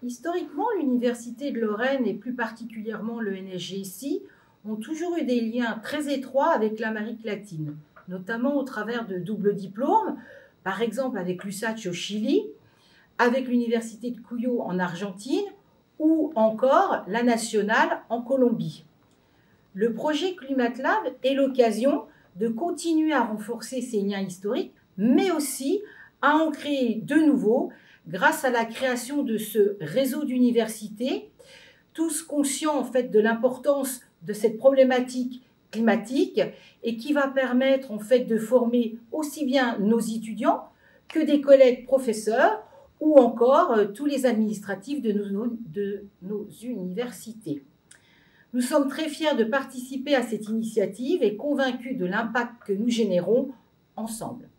Historiquement, l'Université de Lorraine et plus particulièrement le NSGSI ont toujours eu des liens très étroits avec l'Amérique latine, notamment au travers de doubles diplômes, par exemple avec l'USACH au Chili, avec l'Université de Cuyo en Argentine ou encore la Nationale en Colombie. Le projet ClimateLab est l'occasion de continuer à renforcer ces liens historiques, mais aussi à en créer de nouveaux grâce à la création de ce réseau d'universités, tous conscients en fait de l'importance de cette problématique climatique et qui va permettre en fait de former aussi bien nos étudiants que des collègues professeurs ou encore tous les administratifs de nos universités. Nous sommes très fiers de participer à cette initiative et convaincus de l'impact que nous générons ensemble.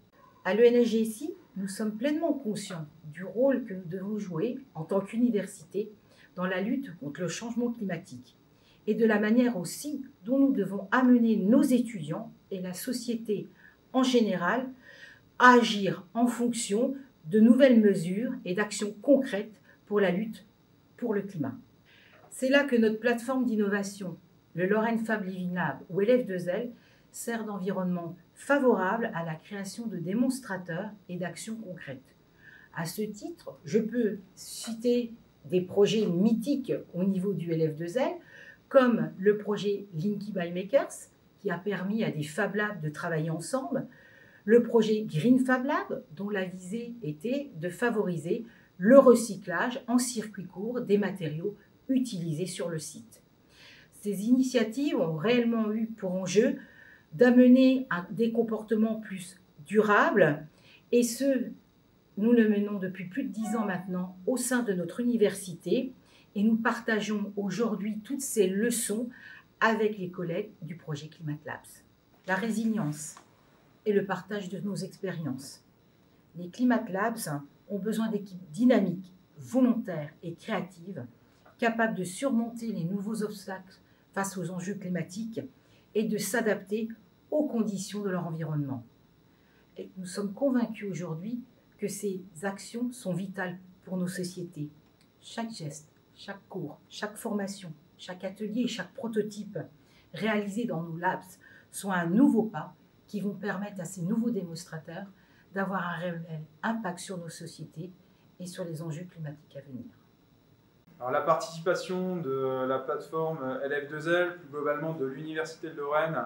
À l'ENSGSI, nous sommes pleinement conscients du rôle que nous devons jouer en tant qu'université dans la lutte contre le changement climatique et de la manière aussi dont nous devons amener nos étudiants et la société en général à agir en fonction de nouvelles mesures et d'actions concrètes pour la lutte pour le climat. C'est là que notre plateforme d'innovation, le Lorraine Fab Living Lab ou LF2L, sert d'environnement favorable à la création de démonstrateurs et d'actions concrètes. À ce titre, je peux citer des projets mythiques au niveau du LF2L, comme le projet Linky by Makers, qui a permis à des Fab Labs de travailler ensemble, le projet Green Fab Lab, dont la visée était de favoriser le recyclage en circuit court des matériaux utilisés sur le site. Ces initiatives ont réellement eu pour enjeu d'amener à des comportements plus durables, et nous le menons depuis plus de 10 ans maintenant au sein de notre université, et nous partageons aujourd'hui toutes ces leçons avec les collègues du projet ClimateLabs. La résilience et le partage de nos expériences. Les ClimateLabs ont besoin d'équipes dynamiques, volontaires et créatives, capables de surmonter les nouveaux obstacles face aux enjeux climatiques et de s'adapter aux conditions de leur environnement. Et nous sommes convaincus aujourd'hui que ces actions sont vitales pour nos sociétés. Chaque geste, chaque cours, chaque formation, chaque atelier et chaque prototype réalisé dans nos labs sont un nouveau pas qui vont permettre à ces nouveaux démonstrateurs d'avoir un réel impact sur nos sociétés et sur les enjeux climatiques à venir. Alors, la participation de la plateforme LF2L, plus globalement de l'Université de Lorraine,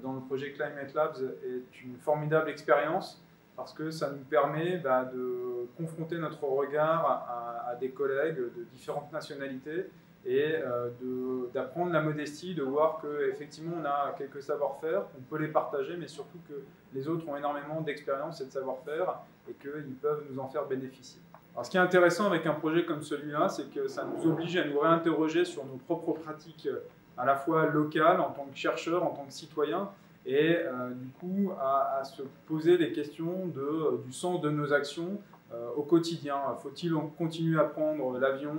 dans le projet ClimateLabs est une formidable expérience parce que ça nous permet de confronter notre regard à des collègues de différentes nationalités et d'apprendre la modestie, de voir qu'effectivement on a quelques savoir-faire, on peut les partager, mais surtout que les autres ont énormément d'expérience et de savoir-faire et qu'ils peuvent nous en faire bénéficier. Alors, ce qui est intéressant avec un projet comme celui-là, c'est que ça nous oblige à nous réinterroger sur nos propres pratiques à la fois locales, en tant que chercheurs, en tant que citoyens, et du coup à se poser des questions du sens de nos actions au quotidien. Faut-il continuer à prendre l'avion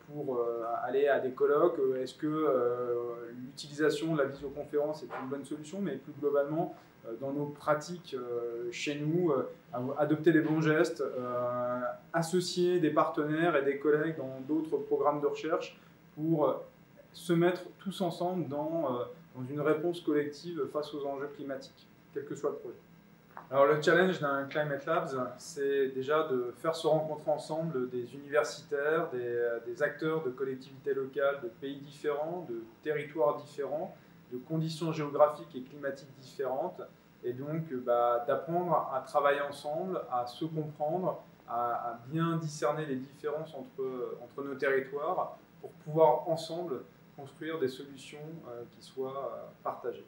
pour aller à des colloques? Est-ce que l'utilisation de la visioconférence est une bonne solution? Mais plus globalement, dans nos pratiques chez nous, adopter les bons gestes, associer des partenaires et des collègues dans d'autres programmes de recherche pour se mettre tous ensemble dans une réponse collective face aux enjeux climatiques, quel que soit le projet. Alors le challenge d'un ClimateLabs, c'est déjà de faire se rencontrer ensemble des universitaires, des acteurs de collectivités locales, de pays différents, de territoires différents, de conditions géographiques et climatiques différentes, et donc d'apprendre à travailler ensemble, à se comprendre, à bien discerner les différences entre nos territoires pour pouvoir ensemble construire des solutions qui soient partagées.